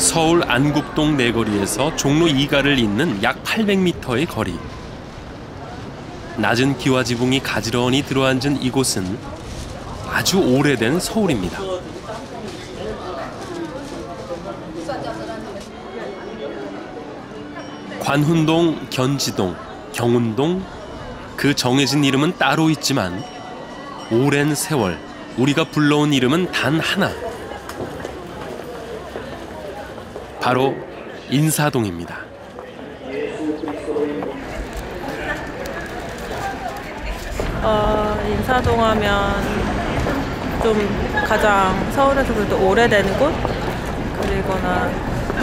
서울 안국동 내거리에서 종로 2가를 잇는 약 800m의 거리. 낮은 기와 지붕이 가지런히 들어앉은 이곳은 아주 오래된 서울입니다. 관훈동, 견지동, 경운동, 그 정해진 이름은 따로 있지만 오랜 세월 우리가 불러온 이름은 단 하나. 바로 인사동입니다. 인사동 하면 좀 가장 서울에서 그래도 오래된 곳? 그리고나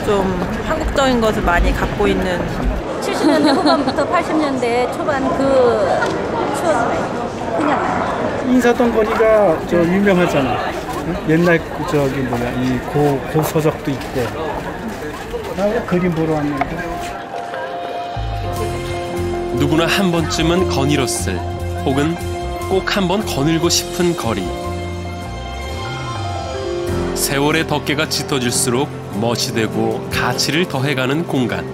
좀 한국적인 것을 많이 갖고 있는 70년대 후반부터 80년대 초반 그 추억 그냥 인사동 거리가 저 유명하잖아. 옛날 저기 뭐야 이 고서적도 있고. 나 그림 보러 왔는데. 누구나 한 번쯤은 거닐었을 혹은 꼭 한 번 거닐고 싶은 거리. 세월의 덮개가 짙어질수록 멋이 되고 가치를 더해가는 공간.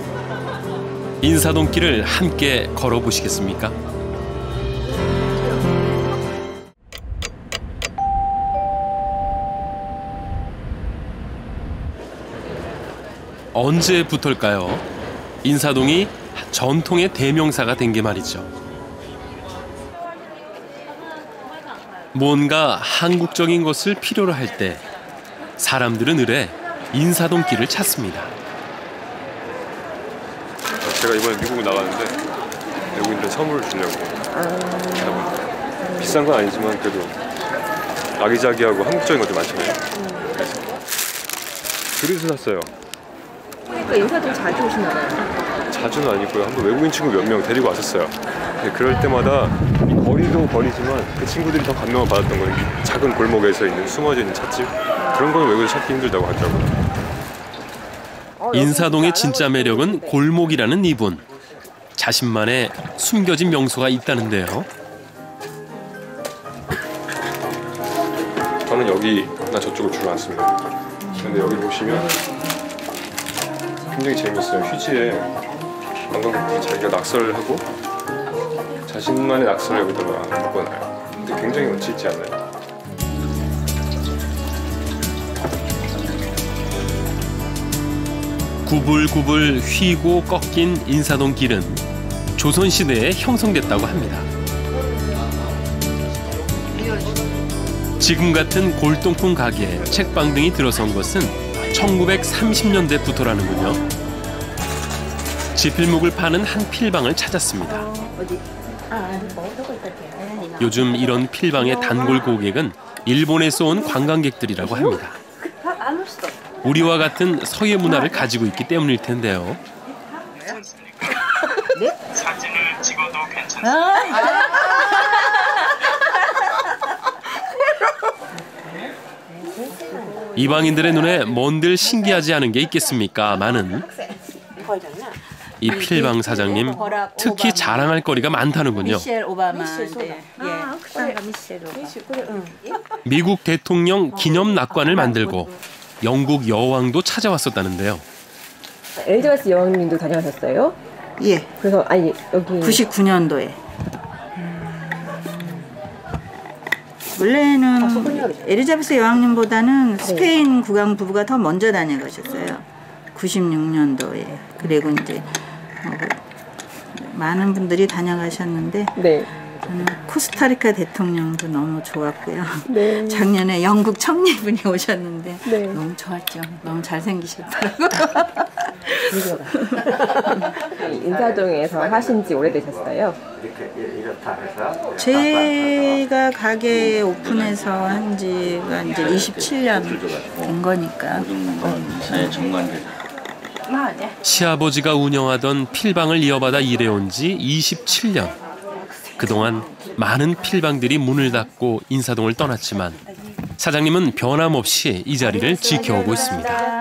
인사동길을 함께 걸어보시겠습니까? 언제부터일까요? 인사동이 전통의 대명사가 된 게 말이죠. 뭔가 한국적인 것을 필요로 할 때 사람들은 의례 인사동길을 찾습니다. 제가 이번에 미국 나가는데 외국인들 선물을 주려고 비싼 건 아니지만 그래도 아기자기하고 한국적인 것도 많잖아요. 그래서 그릇을 샀어요. 그러니까 인사동 자주 오시나 봐요. 자주는 아니고요. 한번 외국인 친구 몇 명 데리고 왔었어요. 그럴 때마다 이 거리도 거리지만 그 친구들이 더 감명을 받았던 건 이 작은 골목에서 있는 숨어져 있는 찻집, 그런 거는 외국에서 찾기 힘들다고 하더라고요. 인사동의 진짜 매력은 골목이라는 이분. 자신만의 숨겨진 명소가 있다는데요. 저는 여기나 저쪽을 주로 왔습니다. 근데 여기 보시면 굉장히 재밌어요. 휴지에 관광객들이 자기가 낙서를 하고 자신만의 낙서를 여기다가 바꿔놔요. 근데 굉장히 원치 있지 않나요? 구불구불 휘고 꺾인 인사동 길은 조선시대에 형성됐다고 합니다. 지금 같은 골동품 가게, 책방 등이 들어선 것은 1930년대부터라는군요. 지필목을 파는 한 필방을 찾았습니다. 요즘 이런 필방의 단골 고객은 일본에서 온 관광객들이라고 합니다. 우리와 같은 서예 문화를 가지고 있기 때문일 텐데요. 사진을 찍어도 괜찮습니다. 이방인들의 눈에 뭔들 신기하지 않은 게 있겠습니까마는 이 필방 사장님 특히 자랑할 거리가 많다는군요. 미국 대통령 기념 낙관을 만들고 영국 여왕도 찾아왔었다는데요. 엘리자베스 여왕님도 다녀가셨어요? 예. 그래서 아니 여기 99년도에 원래는 엘리자베스 여왕님보다는 스페인 국왕 부부가 더 먼저 다녀가셨어요. 96년도에. 그리고 이제 많은 분들이 다녀가셨는데 네. 저는 코스타리카 대통령도 너무 좋았고요. 네. 작년에 영국 총리분이 오셨는데 네. 너무 좋았죠. 너무 잘생기셨더라고요. 인사동에서 하신 지 오래되셨어요? 제가 가게 오픈해서 한 지가 이제 27년 된 거니까. 시아버지가 운영하던 필방을 이어받아 일해온 지 27년. 그동안 많은 필방들이 문을 닫고 인사동을 떠났지만 사장님은 변함없이 이 자리를 지켜오고 있습니다.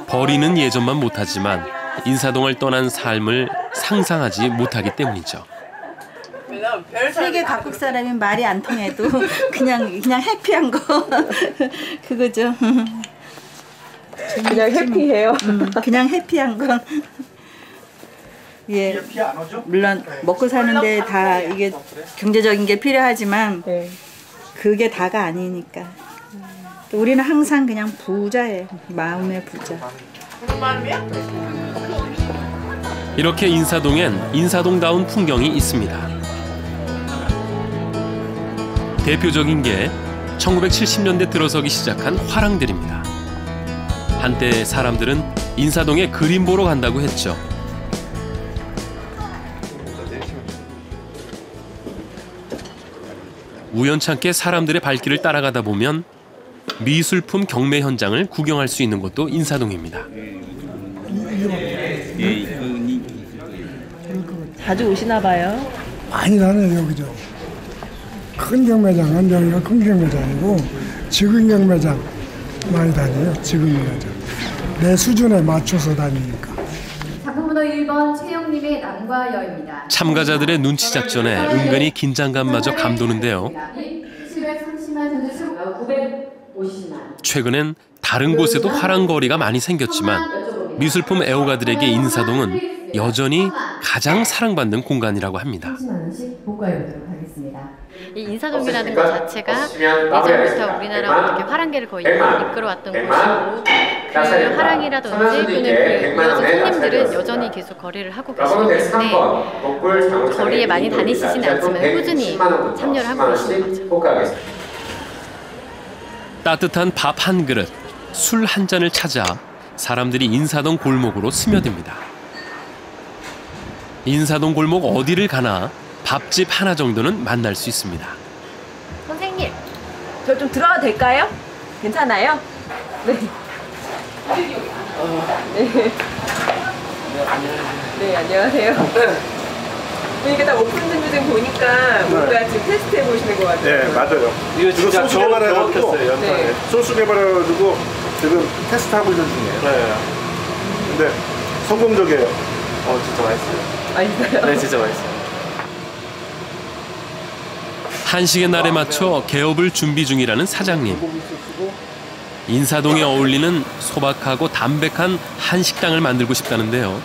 버리는 예전만 못하지만 인사동을 떠난 삶을 상상하지 못하기 때문이죠. 세계 각국 사람이 말이 안 통해도 그냥 해피한 거 그거죠. 그냥 해피해요. 그냥 해피한 건 예, 물론 먹고 사는데 다 이게 경제적인 게 필요하지만 네. 그게 다가 아니니까. 또 우리는 항상 그냥 부자예요. 마음의 부자. 이렇게 인사동엔 인사동다운 풍경이 있습니다. 대표적인 게 1970년대 들어서기 시작한 화랑들입니다. 한때 사람들은 인사동에 그림 보러 간다고 했죠. 우연찮게 사람들의 발길을 따라가다 보면 미술품 경매 현장을 구경할 수 있는 곳도 인사동입니다. 자주 오시나 봐요. 많이 다녀요 여기저. 큰 경매장, 한정이가 큰 경매장이고 지금 경매장 많이 다녀요. 지금 경매장. 내 수준에 맞춰서 다니니까. 작품번호 1번 최영님의 남과 여입니다. 참가자들의 눈치 작전에 은근히 긴장감마저 감도는데요. 730만 전수 950만. 최근엔 다른 곳에도 화랑거리가 많이 생겼지만 미술품 애호가들에게 인사동은 여전히 가장 사랑받는 공간이라고 합니다. 30만 원씩 복구해보도록 하겠습니다. 이 인사동이라는 것 자체가 예전부터 우리나라 어떻게 화랑계를 거의 이끌어왔던 곳이고 그 화랑이라든지 또는 그 이어진 손님들은 여전히 계속 거래를 하고 계시기 때문에 거리에 많이 다니시진 않지만 꾸준히 참여를 하고 계시는 거죠. 따뜻한 밥 한 그릇, 술 한 잔을 찾아 사람들이 인사동 골목으로 스며듭니다. 인사동 골목 어디를 가나 밥집 하나 정도는 만날 수 있습니다. 선생님, 저 좀 들어가도 될까요? 괜찮아요? 네. 네, 안녕하세요. 이게 다 오픈 준비생 보니까 뭔가 지금 테스트 해보시는 것 같아요. 네, 맞아요. 이거 소스 개발해가지고, 네. 소스 개발해가지고 지금 테스트하고 있는 중이에요. 네. 근데 성공적이에요. 진짜 맛있어요. 맛있어요? 네, 진짜 맛있어요. 한식의 날에 맞춰 개업을 준비 중이라는 사장님. 인사동에 어울리는 소박하고 담백한 한식당을 만들고 싶다는데요.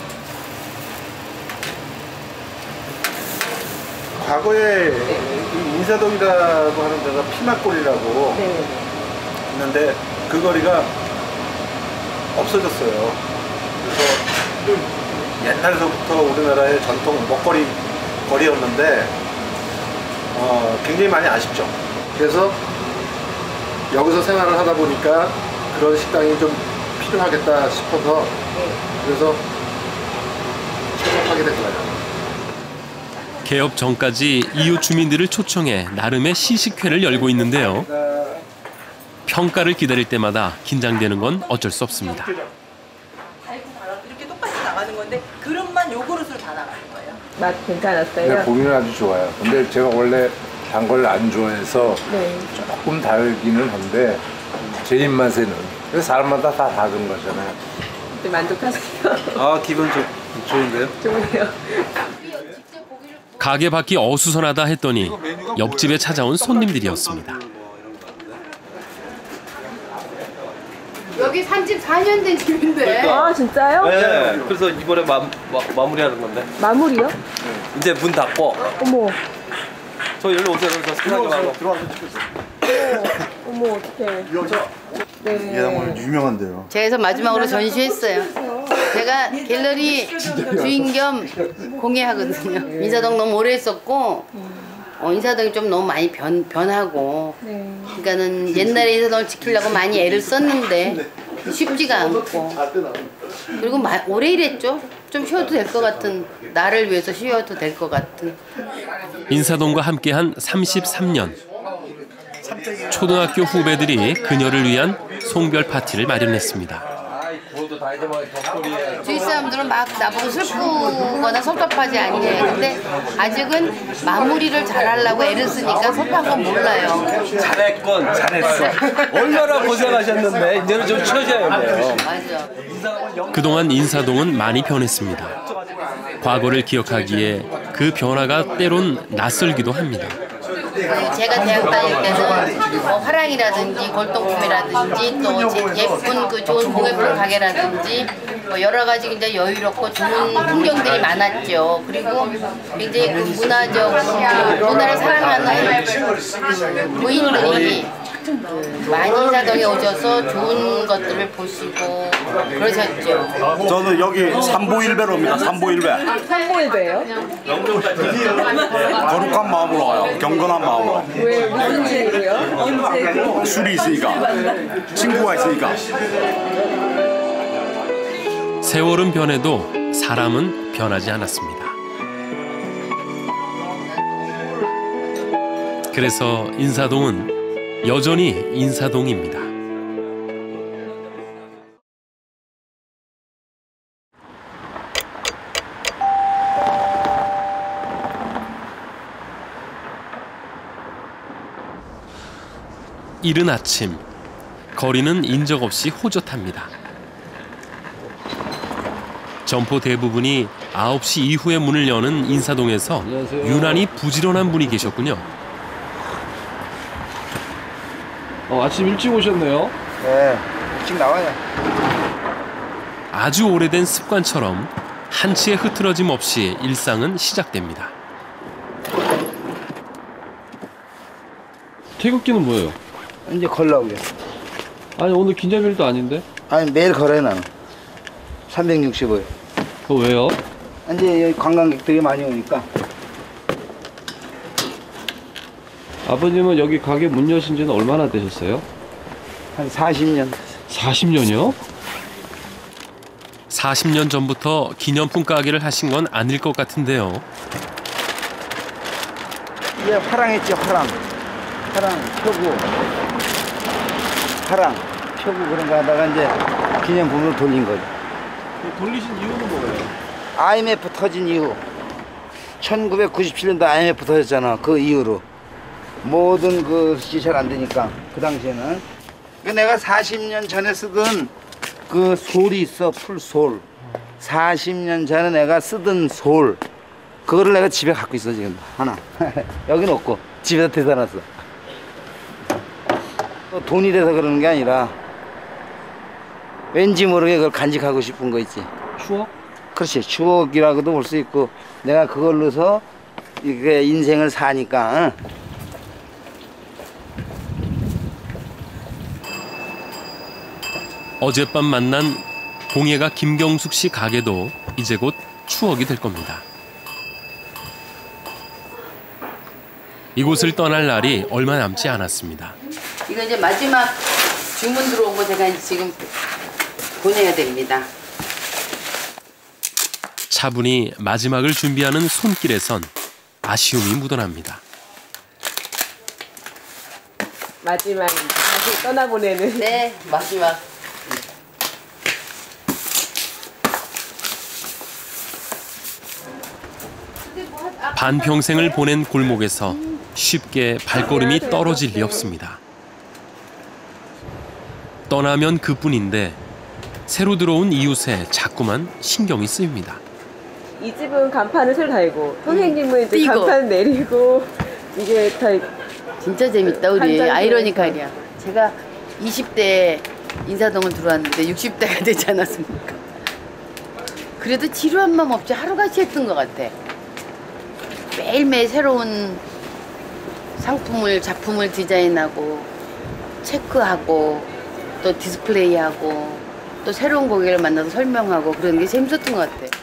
과거에 이 인사동이라고 하는 데가 피막골이라고 있는데 그 거리가 없어졌어요. 그래서 좀 옛날서부터 우리나라의 전통 먹거리 거리였는데 굉장히 많이 아쉽죠. 그래서 여기서 생활을 하다 보니까 그런 식당이 좀 필요하겠다 싶어서 그래서 창업하게 된 거예요. 개업 전까지 이웃 주민들을 초청해 나름의 시식회를 열고 있는데요. 평가를 기다릴 때마다 긴장되는 건 어쩔 수 없습니다. 이렇게 똑같이 나가는 건데 그릇만 요 그릇으로 다 나가는 거예요. 맛 괜찮았어요? 네, 보기는 아주 좋아요. 근데 제가 원래 단 걸 안 좋아해서 조금 달기는 한데 제 입맛에는. 그래서 사람마다 다 다른 거잖아요. 네, 만족하세요? 기분 좋은데요? 좋네요. 가게 밖이 어수선하다 했더니 옆집에 찾아온 손님들이었습니다. 여기 산지 4년 된 집인데. 아, 진짜요? 네. 그래서 이번에 마무리하는 건데. 마무리요? 이제 문 닫고. 어머. 저 여기로 오세요. 그래서 들어와서 찍으세요. 어머, 어떡해. 네. 예당물 유명한데요. 제가 마지막으로 전시했어요. 제가 갤러리 주인 겸 공예하거든요. 인사동 너무 오래 했었고 인사동이 좀 너무 많이 변하고 그러니까는 옛날에 인사동을 지키려고 많이 애를 썼는데 쉽지가 않고 그리고 오래 일했죠. 좀 쉬어도 될 것 같은 나를 위해서 쉬어도 될 것 같은 인사동과 함께한 33년. 초등학교 후배들이 그녀를 위한 송별 파티를 마련했습니다. 주위 사람들은 막 나보고 슬프거나 섭섭하지 않냐. 근데 아직은 마무리를 잘하려고 애를 쓰니까 섭섭한 건 몰라요. 잘했건 잘했어. 얼마나 고생하셨는데 이제는 좀 쉬어줘야 돼요. 맞아. 그동안 인사동은 많이 변했습니다. 과거를 기억하기에 그 변화가 때론 낯설기도 합니다. 제가 대학 다닐 때는 뭐 화랑이라든지 골동품이라든지 또 예쁜 그 좋은 공예품 가게라든지 뭐 여러 가지 굉장히 여유롭고 좋은 풍경들이 많았죠. 그리고 굉장히 그 문화를 사랑하는 그 부인들이 많이 인사동에 오셔서 좋은 것들을 보시고 그러셨죠. 저는 여기 삼보일배로입니다. 삼보일배. 삼보일배예요? 거룩한 마음으로 와요. 경건한 마음으로. 왜 무슨 일이요? 언제? 술이 있으니까. 친구가 있으니까. 세월은 변해도 사람은 변하지 않았습니다. 그래서 인사동은 여전히 인사동입니다. 이른 아침, 거리는 인적 없이 호젓합니다. 점포 대부분이 9시 이후에 문을 여는 인사동에서 유난히 부지런한 분이 계셨군요. 아침 일찍 오셨네요. 네, 일찍 나와요. 아주 오래된 습관처럼 한치의 흐트러짐 없이 일상은 시작됩니다. 태극기는 뭐예요? 이제 걸라고요. 아니 오늘 기념일도 아닌데? 아니 매일 걸어요 나는. 365일. 그거 왜요? 이제 여기 관광객들이 많이 오니까. 아버님은 여기 가게 문 여신 지는 얼마나 되셨어요? 한 40년. 40년이요? 40년 전부터 기념품 가게를 하신 건 아닐 것 같은데요. 이게 화랑했죠, 화랑. 화랑, 표구. 화랑, 표구 그런 거 하다가 이제 기념품으로 돌린 거죠. 돌리신 이유는 뭐예요? IMF 터진 이후. 1997년도 IMF 터졌잖아. 그 이후로. 모든 그것이 잘 안 되니까 그 당시에는 내가 40년 전에 쓰던 그 솔이 있어. 풀솔. 40년 전에 내가 쓰던 솔 그거를 내가 집에 갖고 있어 지금 하나. 여긴 없고 집에다 대다 놨어. 돈이 돼서 그러는 게 아니라 왠지 모르게 그걸 간직하고 싶은 거 있지. 추억? 그렇지. 추억이라고도 볼 수 있고 내가 그걸로서 이게 인생을 사니까. 어젯밤 만난 공예가 김경숙 씨 가게도 이제 곧 추억이 될 겁니다. 이곳을 떠날 날이 얼마 남지 않았습니다. 이거 이제 마지막 주문 들어온 거 제가 지금 보내야 됩니다. 차분히 마지막을 준비하는 손길에선 아쉬움이 묻어납니다. 마지막 다시 떠나보내는. 네, 마지막. 반평생을 보낸 골목에서 쉽게 발걸음이 떨어질 리 없습니다. 떠나면 그뿐인데 새로 들어온 이웃에 자꾸만 신경이 쓰입니다. 이 집은 간판을 새로 달고 선생님은 이제 간판 내리고 이게 다 진짜 재밌다 우리 아이러니컬이야. 제가 20대 인사동을 들어왔는데 60대가 되지 않았습니까? 그래도 지루한 마음 없이 하루같이 했던 것 같아. 매일매일 새로운 상품을 작품을 디자인하고 체크하고 또 디스플레이하고 또 새로운 고객을 만나서 설명하고 그런 게 재밌었던 것 같아.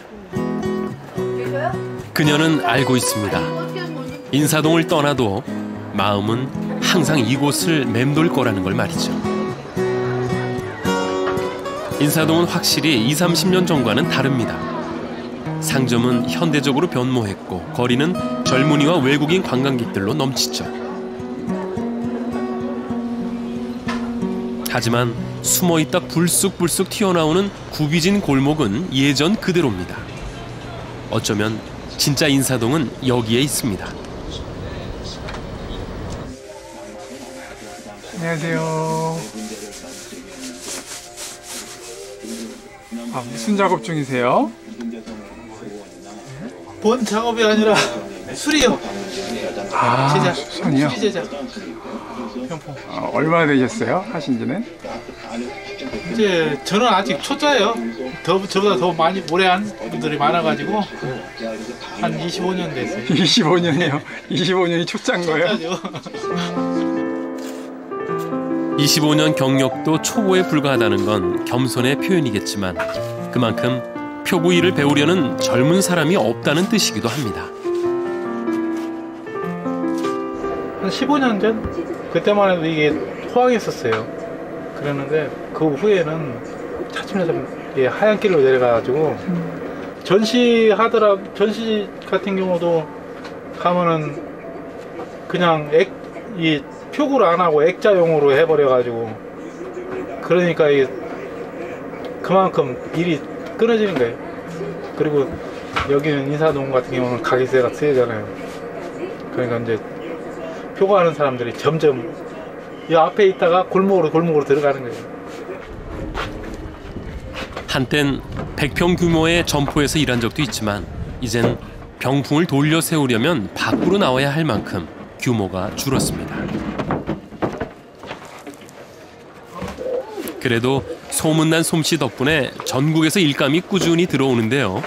그녀는 알고 있습니다. 인사동을 떠나도 마음은 항상 이곳을 맴돌 거라는 걸 말이죠. 인사동은 확실히 20, 30년 전과는 다릅니다. 상점은 현대적으로 변모했고 거리는 젊은이와 외국인 관광객들로 넘치죠. 하지만 숨어있다 불쑥불쑥 튀어나오는 굽이진 골목은 예전 그대로입니다. 어쩌면 진짜 인사동은 여기에 있습니다. 안녕하세요. 무슨 작업 중이세요? 본 작업이 아니라 수리요. 제작. 손이요? 수리 제작. 병풍. 얼마나 되셨어요? 하신 지는? 이제 저는 아직 초짜예요. 저보다 더 많이 오래 한 분들이 많아가지고 한 25년 됐어요. 25년이요? 25년이 초짜인 거예요? 25년 경력도 초보에 불과하다는 건 겸손의 표현이겠지만 그만큼 표구 일을 배우려는 젊은 사람이 없다는 뜻이기도 합니다. 한 15년 전? 그때만 해도 이게 호황했었어요. 그랬는데 그 후에는 차츰차츰 하얀 길로 내려가가지고 전시 같은 경우도 가면은 그냥 이 표구를 안 하고 액자용으로 해버려가지고 그러니까 그만큼 일이 끊어지는 거예요. 그리고 여기는 인사동 같은 경우는 가게세가 세잖아요. 그러니까 이제 표구하는 사람들이 점점 이 앞에 있다가 골목으로 들어가는 거예요. 한땐 100평 규모의 점포에서 일한 적도 있지만 이젠 병풍을 돌려 세우려면 밖으로 나와야 할 만큼 규모가 줄었습니다. 그래도 소문난 솜씨 덕분에 전국에서 일감이 꾸준히 들어오는데요.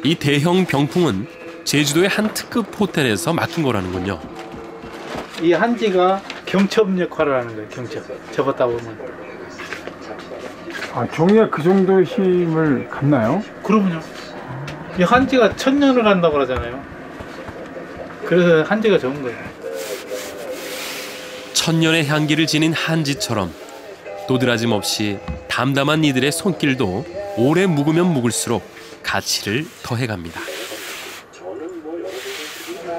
이 대형 병풍은 제주도의 한 특급 호텔에서 맡긴 거라는군요. 이 한지가 경첩 역할을 하는 거예요. 경첩. 접었다 보면. 아, 종이가 그 정도의 힘을 갖나요? 그럼요. 이 한지가 1000년을 간다고 그러잖아요. 그래서 한지가 좋은 거예요. 1000년의 향기를 지닌 한지처럼 도드라짐 없이 담담한 이들의 손길도 오래 묵으면 묵을수록 가치를 더해갑니다.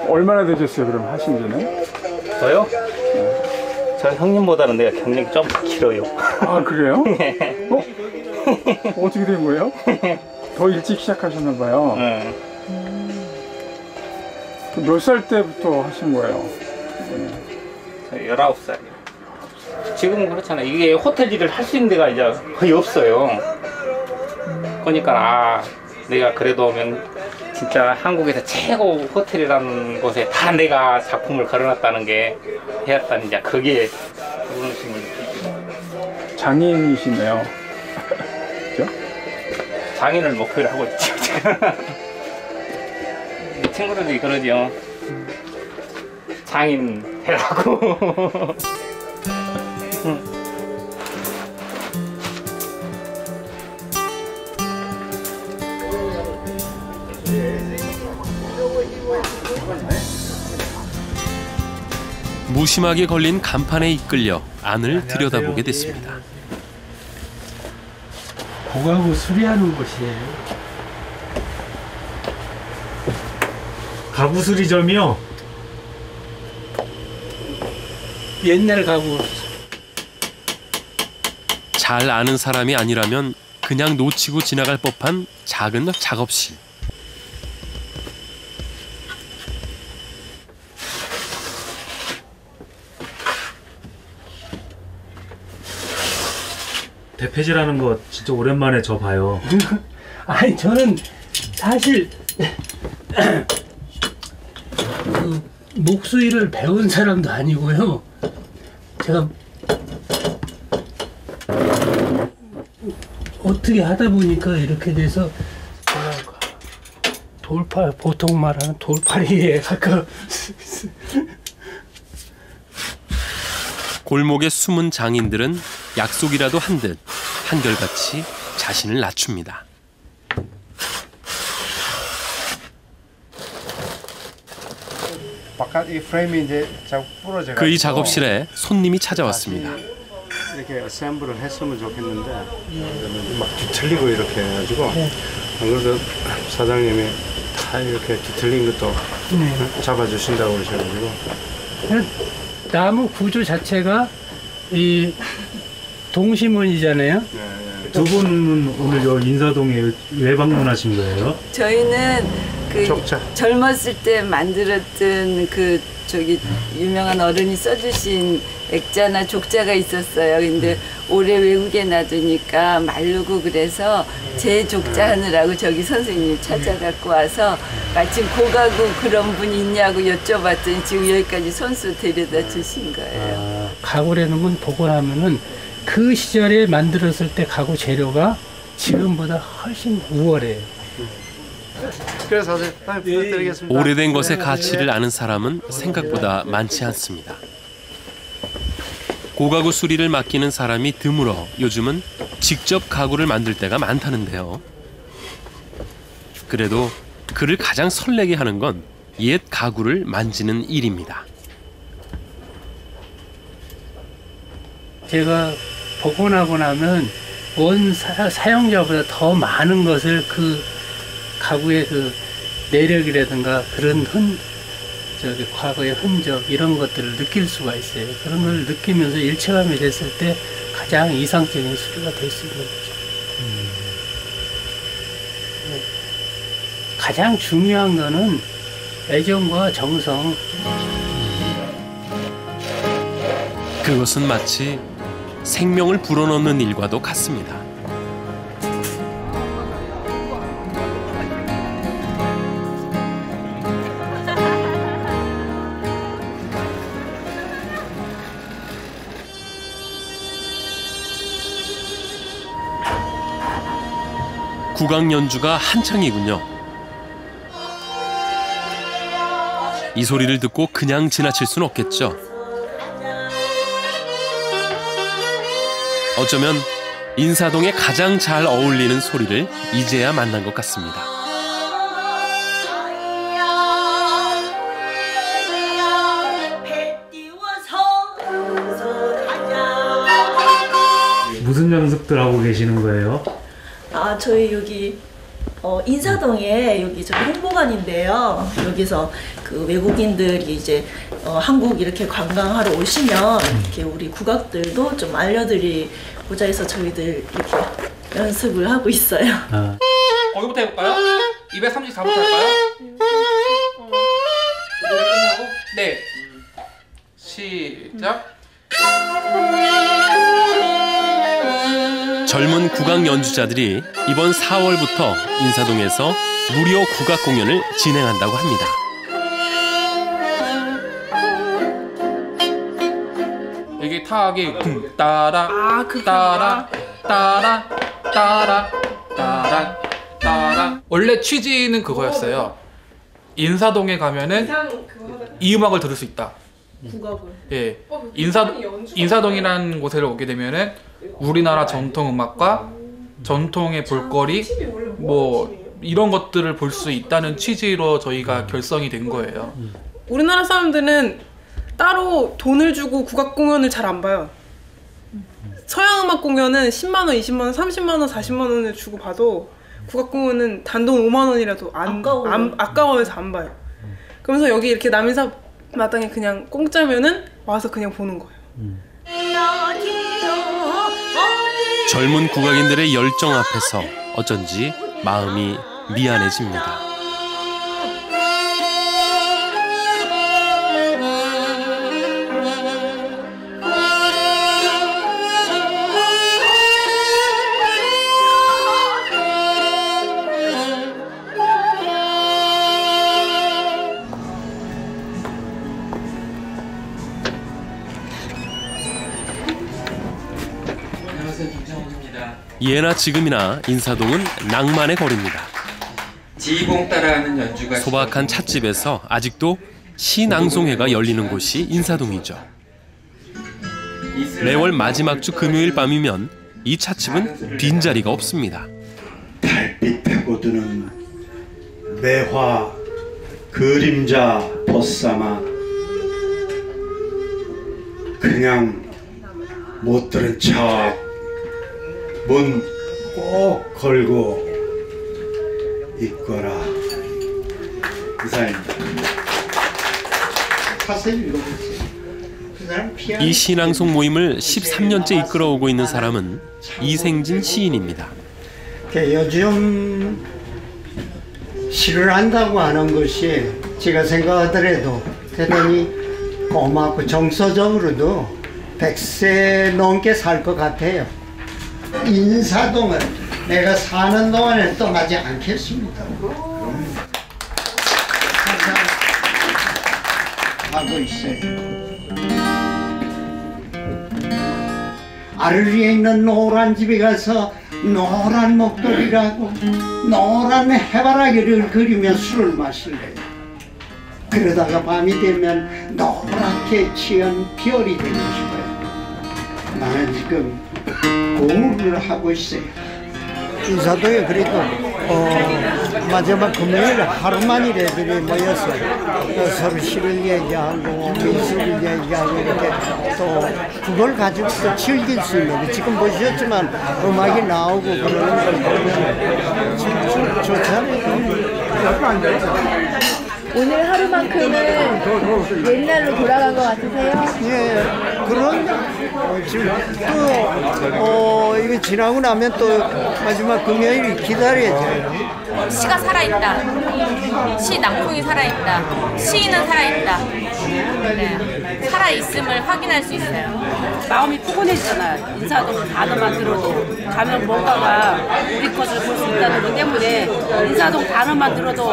얼마나 되셨어요, 그럼 하신 지는? 저요? 저 형님보다는 내가 경력이 좀 길어요. 아, 그래요? 어떻게 된 거예요? 더 일찍 시작하셨나 봐요. 몇 살 때부터 하신 거예요? 저 19살이요. 지금은 그렇잖아요. 이게 호텔 일을 할 수 있는 데가 이제 거의 없어요. 그러니까 내가 그래도 진짜 한국에서 최고 호텔이라는 곳에 다 내가 작품을 걸어놨다는 게 해왔다는 이제 그게 자부심을 느끼고. 장인이시네요. 그죠? 장인을 목표로 하고 있죠. 친구들이 그러죠. 장인 해라고. 무심하게 걸린 간판에 이끌려 안을 들여다보게 됐습니다. 보가구 수리하는 곳이에요. 가구 수리점이요. 옛날 가구. 잘 아는 사람이 아니라면 그냥 놓치고 지나갈 법한 작은 작업실. 대패질하는 거 진짜 오랜만에 저 봐요. 아니 저는 사실 그 목수일을 배운 사람도 아니고요. 제가 어떻게 하다 보니까 이렇게 돼서 돌팔, 보통 말하는 돌팔이에 가까워. 골목의 숨은 장인들은 약속이라도 한 듯 한결같이 자신을 낮춥니다. 바깥 이 프레임이 이제 자꾸 부러져. 그의 작업실에 손님이 찾아왔습니다. 이렇게 어셈블을 했으면 좋겠는데 막 뒤틀리고 이렇게 해가지고 그래서 사장님이 다 이렇게 뒤틀린 것도 잡아주신다고 그러셔가지고 나무 구조 자체가 이 동심원이잖아요. 두 분은 오늘 요 인사동에 왜 방문하신 거예요? 저희는 그 젊었을 때 만들었던 그 유명한 어른이 써주신 액자나 족자가 있었어요. 근데 오래 외국에 놔두니까 마르고 그래서 재족자 하느라고 저기 선생님 찾아갖고 와서 마침 고가구 그런 분 있냐고 여쭤봤더니 지금 여기까지 손수 데려다 주신 거예요. 가구라는 건 보고 나면은 그 시절에 만들었을 때 가구 재료가 지금보다 훨씬 우월해요. 그래서 부탁드리겠습니다. 오래된 것의 가치를 아는 사람은 생각보다 많지 않습니다. 고가구 수리를 맡기는 사람이 드물어 요즘은 직접 가구를 만들 때가 많다는데요. 그래도 그를 가장 설레게 하는 건 옛 가구를 만지는 일입니다. 제가 보고 나고 나면 원 사용자보다 더 많은 것을 그 가구의 그 내력이라든가 그런 과거의 흔적 이런 것들을 느낄 수가 있어요. 그런 걸 느끼면서 일체감이 됐을 때 가장 이상적인 수리가 될 수 있는 거죠. 가장 중요한 거는 애정과 정성. 그것은 마치 생명을 불어넣는 일과도 같습니다. 국악 연주가 한창이군요. 이 소리를 듣고 그냥 지나칠 순 없겠죠. 어쩌면 인사동에 가장 잘 어울리는 소리를 이제야 만난 것 같습니다. 무슨 연습들 하고 계시는 거예요? 저희 여기 인사동에 여기 저 홍보관인데요. 여기서 그 외국인들이 이제 한국 이렇게 관광하러 오시면 이렇게 우리 국악들도 좀 알려드리고자 해서 저희들 이렇게 연습을 하고 있어요. 거기부터 해볼까요? 234부터 할까요? 네. 시작. 젊은 국악 연주자들이 이번 4월부터 인사동에서 무료 국악 공연을 진행한다고 합니다. 여기 타악이 따라 따라 따라 따라 따라 따라. 원래 취지는 그거였어요. 인사동에 가면은 이 음악을 들을 수 있다. 국악을. 예. 인사동이라는 곳에 오게 되면은 우리나라 전통 음악과 전통의 볼거리 뭐 이런 것들을 볼 수 있다는 취지로 저희가 결성이 된 거예요. 우리나라 사람들은 따로 돈을 주고 국악 공연을 잘 안 봐요. 서양 음악 공연은 10만 원, 20만 원, 30만 원, 40만 원을 주고 봐도 국악 공연은 단돈 5만 원이라도 아까워서 안 봐요. 그러면서 여기 이렇게 남인사 마당에 그냥 공짜면은 와서 그냥 보는 거예요. 젊은 국악인들의 열정 앞에서 어쩐지 마음이 미안해집니다. 예나 지금이나 인사동은 낭만의 거리입니다. 지휘봉 따라하는 연주가 소박한 찻집에서 아직도 시낭송회가 열리는 곳이 인사동이죠. 매월 마지막 주 금요일 밤이면 이 찻집은 빈자리가 없습니다. 달빛에 고드는 매화 그림자 벗삼아 그냥 못 들은 척 문 꼭 걸고 있거라. 이상입니다. 이 시낭송 모임을 13년째 이끌어오고 있는 사람은 이생진 시인입니다. 요즘 시를 한다고 하는 것이 제가 생각하더라도 대단히 고맙고 정서적으로도 100세 넘게 살 것 같아요. 인사동은 내가 사는 동안에 떠나지 않겠습니다. 항상 하고 있어요. 아르리에 있는 노란 집에 가서 노란 목도리라고 노란 해바라기를 그리며 술을 마실래요. 그러다가 밤이 되면 노랗게 치연 별이 되고 싶어요. 나는 지금 공부를 하고 있어요. 인사동에 그래도 마지막 금요일 하루만 애들이 모여서 서로 시를 얘기하고 미술을 얘기하고 이렇게 또 그걸 가지고 또 즐길 수 있는, 지금 보셨지만 음악이 나오고 그러는 걸 보면 참 좋잖아요. 오늘 하루만큼은 옛날로 돌아간 것 같으세요? 예, 그런 지금 또 이거 지나고 나면 또 마지막 금요일 기다려야죠. 시가 살아있다. 시 낭풍이 살아있다. 시인은 살아있다. 네. 살아있음을 확인할 수 있어요. 마음이 포근해지잖아요. 인사동 단어만 들어도 가면 뭔가가 우리 것을 볼 수 있다는 것 때문에 인사동 단어만 들어도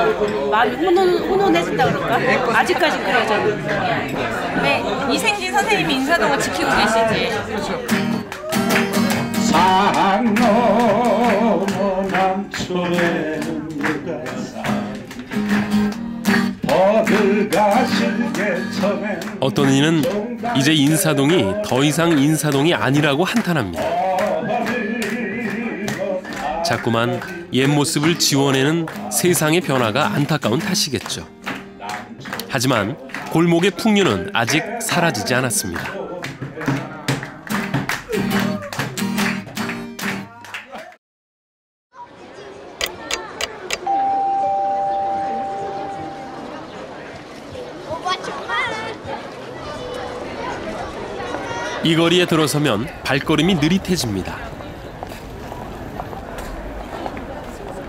마음이 훈훈해진다 그럴까? 아직까지 그래요 저는. 네, 이생진 선생님이 인사동을 지키고 계시지. 산 넘어 남촌에는 누가 어떤 이는 이제 인사동이 더 이상 인사동이 아니라고 한탄합니다. 자꾸만 옛 모습을 지워내는 세상의 변화가 안타까운 탓이겠죠. 하지만 골목의 풍류는 아직 사라지지 않았습니다. 이 거리에 들어서면 발걸음이 느릿해집니다.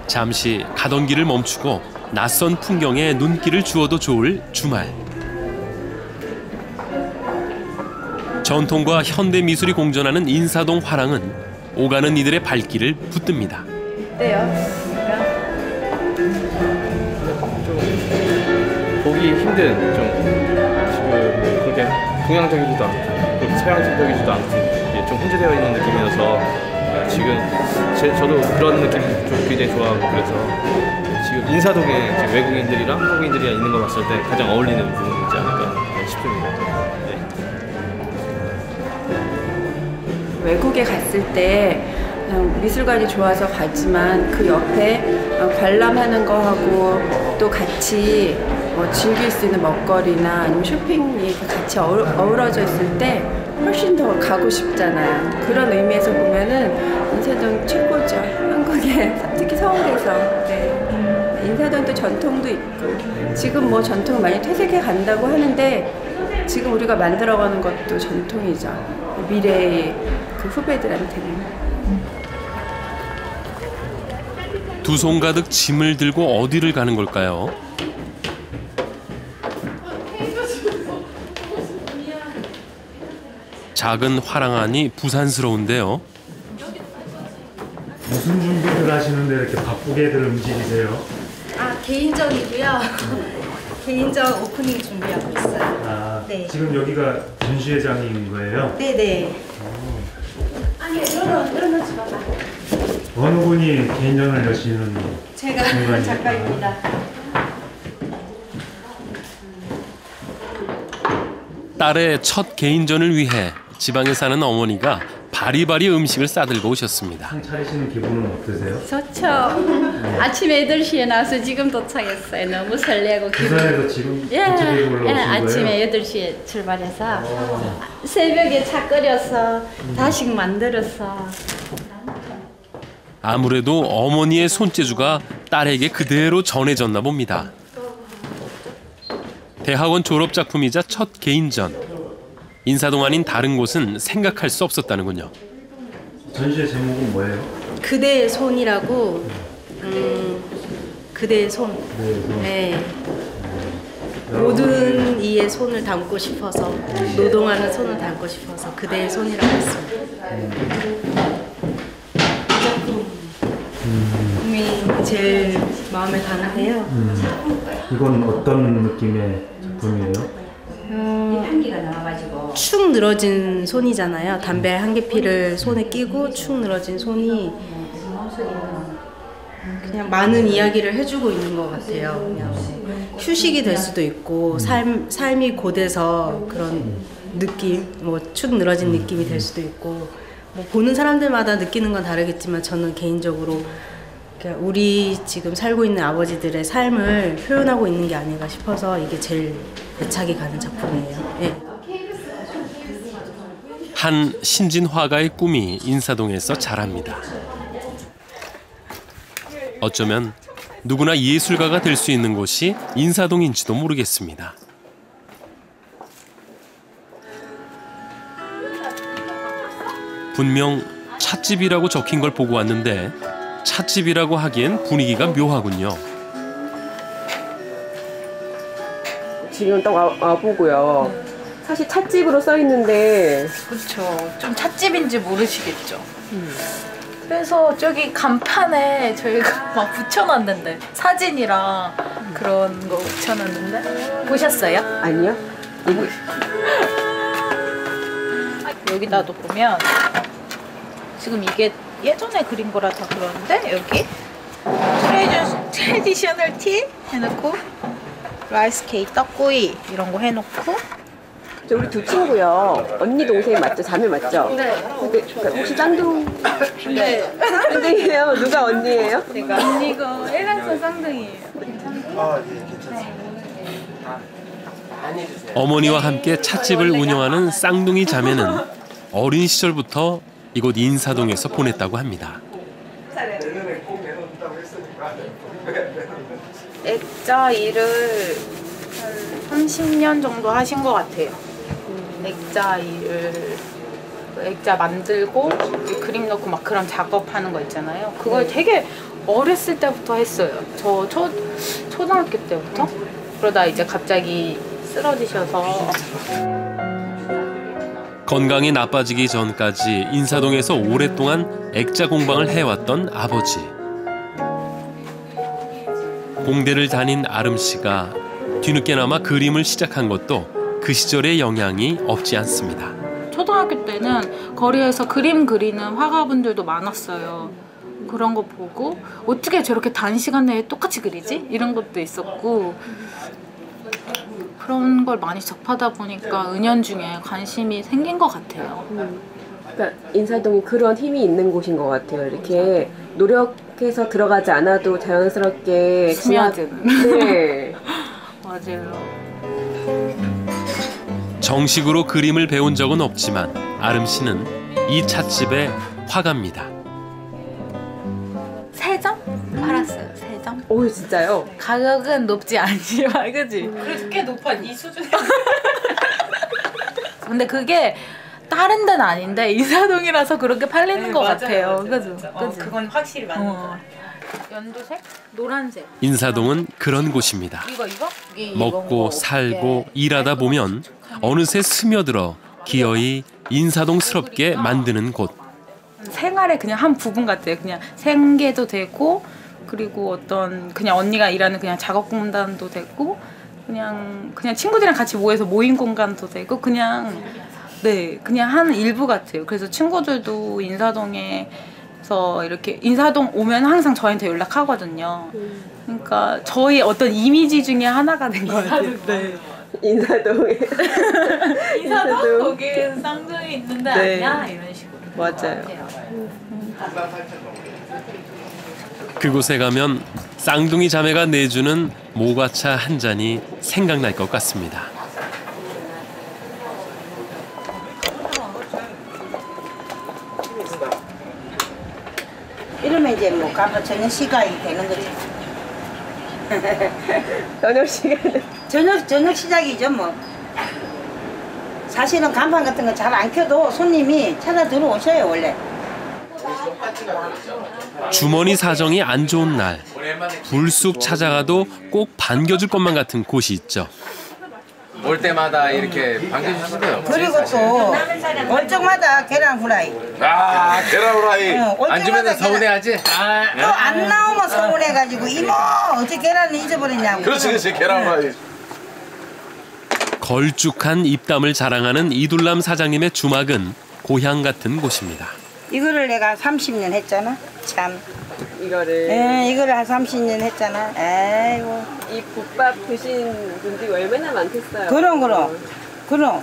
잠시 가던 길을 멈추고 낯선 풍경에 눈길을 주어도 좋을 주말. 전통과 현대 미술이 공존하는 인사동 화랑은 오가는 이들의 발길을 붙듭니다. 어때요? 보기 힘든, 지금 그렇게 동양적이지도 않고 그렇게 서양적이지도 않고 좀 혼재되어 있는 느낌이어서 지금 저도 그런 느낌 좀 굉장히 좋아하고, 그래서 지금 인사동에 지금 외국인들이랑 한국인들이 있는 거 봤을 때 가장 어울리는 부분이지 않을까 싶습니다. 네. 외국에 갔을 때 미술관이 좋아서 갔지만 그 옆에 관람하는 거하고 또 같이 즐길 수 있는 먹거리나 아니면 쇼핑이 같이 어우러져 있을 때 훨씬 더 가고 싶잖아요. 그런 의미에서 보면은 인사동 최고죠. 한국에 특히 서울에서. 네. 인사동도 전통도 있고 지금 뭐 전통 많이 퇴색해 간다고 하는데 지금 우리가 만들어가는 것도 전통이죠. 미래의 그 후배들한테는. 두 손 가득 짐을 들고 어디를 가는 걸까요? 작은 화랑 안이 부산스러운데요. 무슨 준비를 하시는데 이렇게 바쁘게들 움직이세요? 개인전이고요. 개인전 오프닝 준비하고 있어요. 네. 지금 여기가 전시회장인 거예요? 네네. 아니, 열어놓지 마봐. 어느 분이 개인전을 여시는 제가 공간이에요? 작가입니다. 딸의 첫 개인전을 위해 지방에 사는 어머니가 바리바리 음식을 싸들고 오셨습니다. 상 차리시는 기분은 어떠세요? 좋죠. 아침에 8시에 나와서 지금 도착했어요. 너무 설레고 부산에서 지금 이쪽에 올라오신 거예요? 아침에 8시에 출발해서 새벽에 차 끓여서 다시 만들어서. 아무래도 어머니의 손재주가 딸에게 그대로 전해졌나 봅니다. 대학원 졸업작품이자 첫 개인전. 인사동 아닌 다른 곳은 생각할 수 없었다는군요. 전시의 제목은 뭐예요? 그대의 손이라고. 그대의 손. 네. 네. 모든 이의 손을 담고 싶어서 노동하는 손을 담고 싶어서 그대의 손이라고 했습니다. 작품이 제일 마음에 가는데요. 이건 어떤 느낌의 작품이에요? 향기가 나와가지고 축 늘어진 손이잖아요. 담배 한 개피를 손에 끼고 축 늘어진 손이 그냥 많은 이야기를 해주고 있는 것 같아요. 그냥 휴식이 될 수도 있고 삶이 고돼서 그런 느낌, 뭐 축 늘어진 느낌이 될 수도 있고 뭐 보는 사람들마다 느끼는 건 다르겠지만 저는 개인적으로 우리 지금 살고 있는 아버지들의 삶을 표현하고 있는 게 아닌가 싶어서 이게 제일 애착이 가는 작품이에요. 네. 한 신진 화가의 꿈이 인사동에서 자랍니다. 어쩌면 누구나 예술가가 될 수 있는 곳이 인사동인지도 모르겠습니다. 분명 찻집이라고 적힌 걸 보고 왔는데 찻집이라고 하기엔 분위기가 묘하군요. 지금 딱 와보고요. 사실 찻집으로 써 있는데 그렇죠. 좀 찻집인지 모르시겠죠. 그래서 저기 간판에 저희가 막 붙여놨는데 사진이랑 그런 거 붙여놨는데 보셨어요? 아니요. 여기다도 보면 지금 이게 예전에 그린 거라 다 그러는데 여기 트레디셔널 티 해놓고 라이스 케이크, 떡구이 이런 거 해놓고 저 우리 두 친구요. 언니 동생 맞죠? 자매 맞죠? 네. 근데 혹시 쌍둥? 네. 쌍둥이에요? 누가 언니예요? 제가 언니고 일란서 쌍둥이에요. 어머니와 함께 찻집을 운영하는 쌍둥이 자매는 어린 시절부터 이곳 인사동에서 보냈다고 합니다. 액자 일을 한 30년 정도 하신 것 같아요. 액자 일을 액자 만들고 그림 넣고 막 그런 작업하는 거 있잖아요. 그걸 되게 어렸을 때부터 했어요. 저 초등학교 때부터. 그러다 이제 갑자기 쓰러지셔서 건강이 나빠지기 전까지 인사동에서 오랫동안 액자 공방을 해왔던 아버지. 공대를 다닌 아름 씨가 뒤늦게나마 그림을 시작한 것도 그 시절의 영향이 없지 않습니다. 초등학교 때는 거리에서 그림 그리는 화가분들도 많았어요. 그런 거 보고 어떻게 저렇게 단시간 내에 똑같이 그리지? 이런 것도 있었고 그런 걸 많이 접하다 보니까 은연중에 관심이 생긴 것 같아요. 그러니까 인사동이 그런 힘이 있는 곳인 것 같아요. 이렇게 노력해서 들어가지 않아도 자연스럽게 스며드는. 네. 맞아요. 정식으로 그림을 배운 적은 없지만 아름 씨는 이 찻집의 화가입니다. 3점? 팔았어요. 3점. 오 진짜요? 가격은 높지 않지만 그지? 그래도 꽤 높아. 이 수준에. 근데 그게 다른 데는 아닌데 인사동이라서 그렇게 팔리는 것 같아요. 그죠? 그건 확실히 맞는 것 같아요. 연두색? 노란색. 인사동은 그런 곳입니다. 먹고 살고 일하다 보면 어느새 스며들어 기어이 인사동스럽게 만드는 곳. 생활의 그냥 한 부분 같아요. 그냥 생계도 되고 그리고 어떤 그냥 언니가 일하는 그냥 작업 공간도 되고 그냥 친구들이랑 같이 모여서 모임 공간도 되고 그냥 한 일부 같아요. 그래서 친구들도 인사동에서 이렇게 인사동 오면 항상 저한테 연락하거든요. 그러니까 저희 어떤 이미지 중에 하나가 된 것 같아요. 네. 인사동에 인사동 거기에 쌍둥이 있는데 아니야? 이런 식으로. 맞아요. 그곳에 가면 쌍둥이 자매가 내주는 모과차 한 잔이 생각날 것 같습니다. 이러면 이제 뭐 가면 저녁 시간이 되는 거지. 저녁 시간. 저녁 시작이죠 뭐. 사실은 간판 같은 거 잘 안 켜도 손님이 찾아 들어오셔요 원래. 주머니 사정이 안 좋은 날 불쑥 찾아가도 꼭 반겨줄 것만 같은 곳이 있죠. 올 때마다 이렇게 반겨주시고요. 그리고 또 올 적마다 계란 후라이. 아, 계란 후라이. 올 안 주면 때마다 서운해하지? 또 안 나오면 서운해가지고 이모 어째 계란을 잊어버렸냐고. 그렇지 계란 후라이. 걸쭉한 입담을 자랑하는 이둘람 사장님의 주막은 고향 같은 곳입니다. 이거를 내가 30년 했잖아. 참. 이거를. 예, 이거를 한 30년 했잖아. 아이고. 이 국밥 드신 분들이 얼마나 많겠어요. 그럼.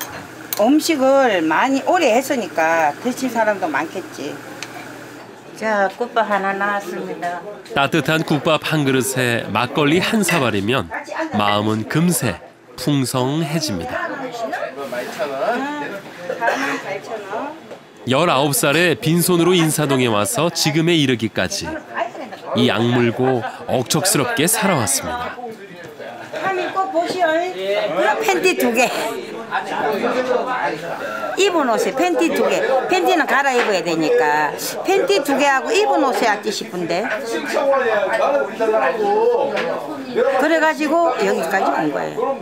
음식을 많이 오래 했으니까 드신 사람도 많겠지. 자, 국밥 하나 나왔습니다. 따뜻한 국밥 한 그릇에 막걸리 한 사발이면 마음은 금세 풍성해집니다. 19살에 빈손으로 인사동에 와서 지금에 이르기까지 이 악물고 억척스럽게 살아왔습니다. 한이 꼭 보시오. 팬티 2개. 입은 옷에 팬티 2개. 팬티는 갈아입어야 되니까 팬티 2개하고 입은 옷에 할지 싶은데 그래가지고 여기까지 온 거예요.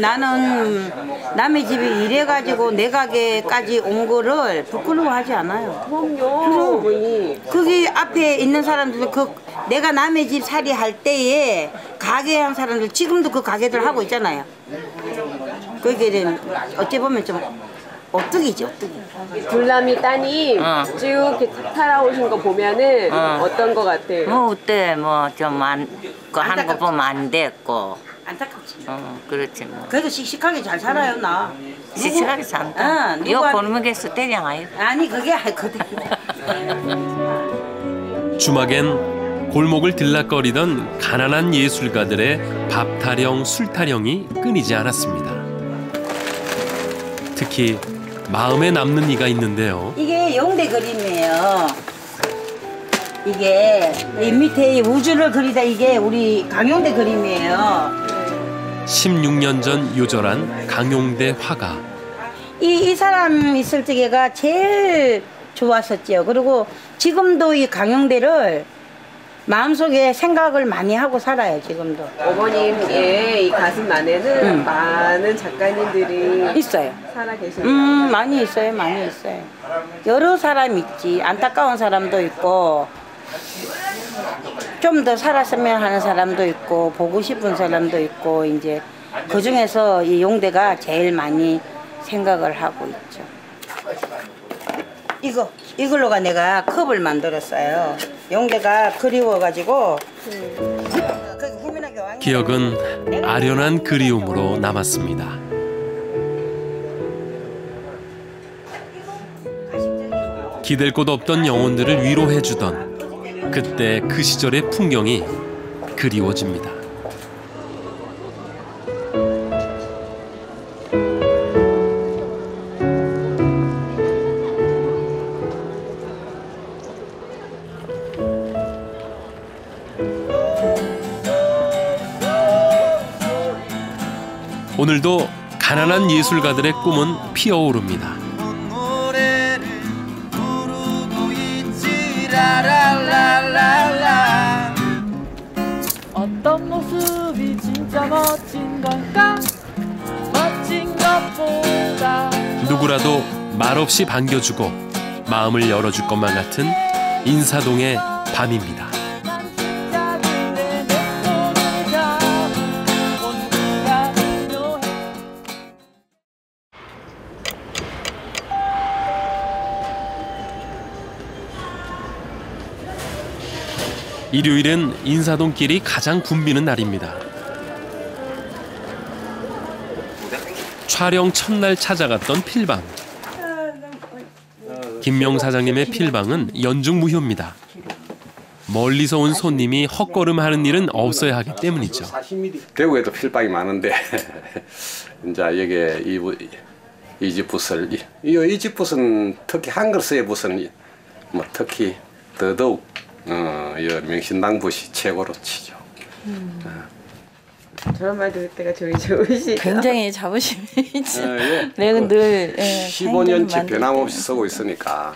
나는 남의 집에 일해가지고 내 가게까지 온 거를 부끄러워하지 않아요. 그럼요. 어머니. 거기 앞에 있는 사람들도 내가 남의 집 살이 할 때에 가게 한 사람들 지금도 그 가게들 하고 있잖아요. 그게 어찌 보면 좀 오뚜기지, 오뚜기. 둘남이 따님 쭉 이렇게 살아오신 거 보면은 어떤 거 같아요? 뭐 어때 뭐 좀 하는 거 보면 안 됐고. 안타깝지. 그렇지 뭐. 그래도 씩씩하게 잘 살아요 나. 씩씩하게 산다. 이거 골목에서 때량 아니고. 아니 그게 그대로. 주막엔 골목을 들락거리던 가난한 예술가들의 밥 타령, 술 타령이 끊이지 않았습니다. 특히 마음에 남는 이가 있는데요. 이게 영대 그림이에요. 이게 이 밑에 우주를 그리다 이게 우리 강용대 그림이에요. 16년 전 요절한 강용대 화가. 이 사람 있을 적에가 제일 좋았었지요. 그리고 지금도 이 강용대를 마음속에 생각을 많이 하고 살아요, 지금도. 어머님의 이 가슴 안에는 많은 작가님들이 있어요. 살아 계시죠? 많이 있어요, 많이 있어요. 여러 사람 있지. 안타까운 사람도 있고, 좀 더 살았으면 하는 사람도 있고, 보고 싶은 사람도 있고, 이제 그 중에서 이 용대가 제일 많이 생각을 하고 있죠. 이걸로가 내가 컵을 만들었어요. 용대가 그리워가지고. 기억은 아련한 그리움으로 남았습니다. 기댈 곳 없던 영혼들을 위로해주던 그때 그 시절의 풍경이 그리워집니다. 오늘도 가난한 예술가들의 꿈은 피어오릅니다. 어떤 모습이 진짜 멋진 건가? 멋진 것보다 누구라도 말없이 반겨주고 마음을 열어줄 것만 같은 인사동의 밤입니다. 일요일은 인사동길이 가장 붐비는 날입니다. 촬영 첫날 찾아갔던 필방. 김명 사장님의 필방은 연중무휴입니다. 멀리서 온 손님이 헛걸음하는 일은 없어야 하기 때문이죠. 대구에도 필방이 많은데 이제 여기에 이 집 붓을 이 집 붓은 특히 한글 쓰의 붓은 뭐 특히 더더욱 명신당 붓이 최고로 치죠. 저런 말 들을 때가 저희 좋으시죠? 굉장히 자부심이 있죠. 예. 내가 늘 15년째 변함없이 쓰고 있으니까.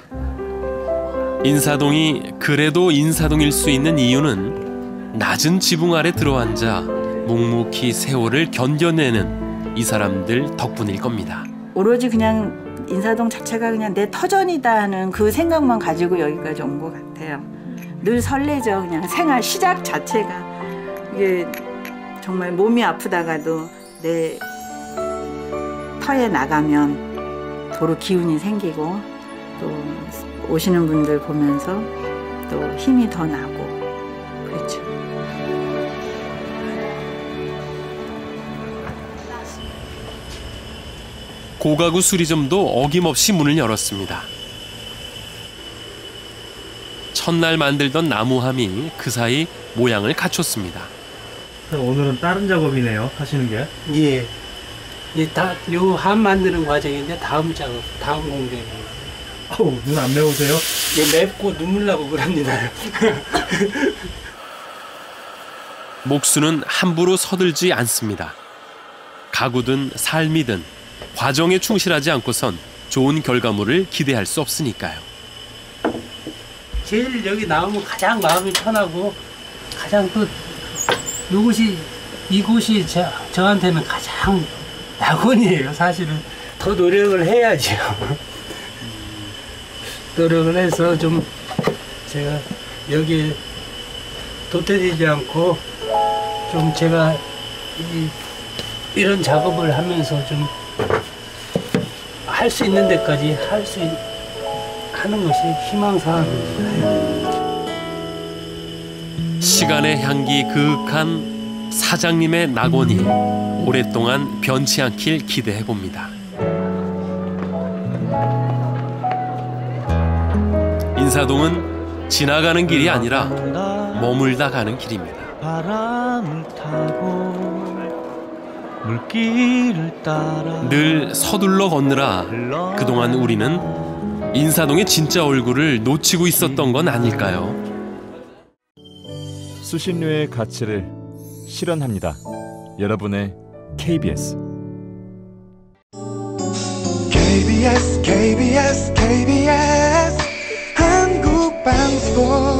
인사동이 그래도 인사동일 수 있는 이유는 낮은 지붕 아래 들어앉아 묵묵히 세월을 견뎌내는 이 사람들 덕분일 겁니다. 오로지 그냥 인사동 자체가 그냥 내 터전이다 하는 그 생각만 가지고 여기까지 온 것 같아요. 늘 설레죠. 그냥 생활 시작 자체가. 이게 정말 몸이 아프다가도 내 터에 나가면 도로 기운이 생기고 또 오시는 분들 보면서 또 힘이 더 나고 그렇죠. 고가구 수리점도 어김없이 문을 열었습니다. 첫날 만들던 나무함이 그 사이 모양을 갖췄습니다. 오늘은 다른 작업이네요, 하시는 게? 예. 요 함 만드는 과정인데 다음 작업, 다음 공정이에요. 어우, 눈 안 매우세요? 예, 맵고 눈물 나고 그럽니다. 목수는 함부로 서들지 않습니다. 가구든 삶이든 과정에 충실하지 않고선 좋은 결과물을 기대할 수 없으니까요. 제일 여기 나오면 가장 마음이 편하고 가장 또 이곳이 저한테는 가장 낙원이에요. 사실은 더 노력을 해야죠. 노력을 해서 좀 제가 여기에 도태되지 않고 좀 제가 이런 작업을 하면서 좀 할 수 있는 데까지 하는 것이 희망사항입니다. 시간의 향기 그윽한 사장님의 낙원이 오랫동안 변치 않길 기대해봅니다. 인사동은 지나가는 길이 아니라 머물다 가는 길입니다. 바람을 타고 물길을 따라 늘 서둘러 걷느라 그동안 우리는 인사동의 진짜 얼굴을 놓치고 있었던 건 아닐까요? 수신료의 가치를 실현합니다. 여러분의 KBS. KBS KBS KBS 한국방송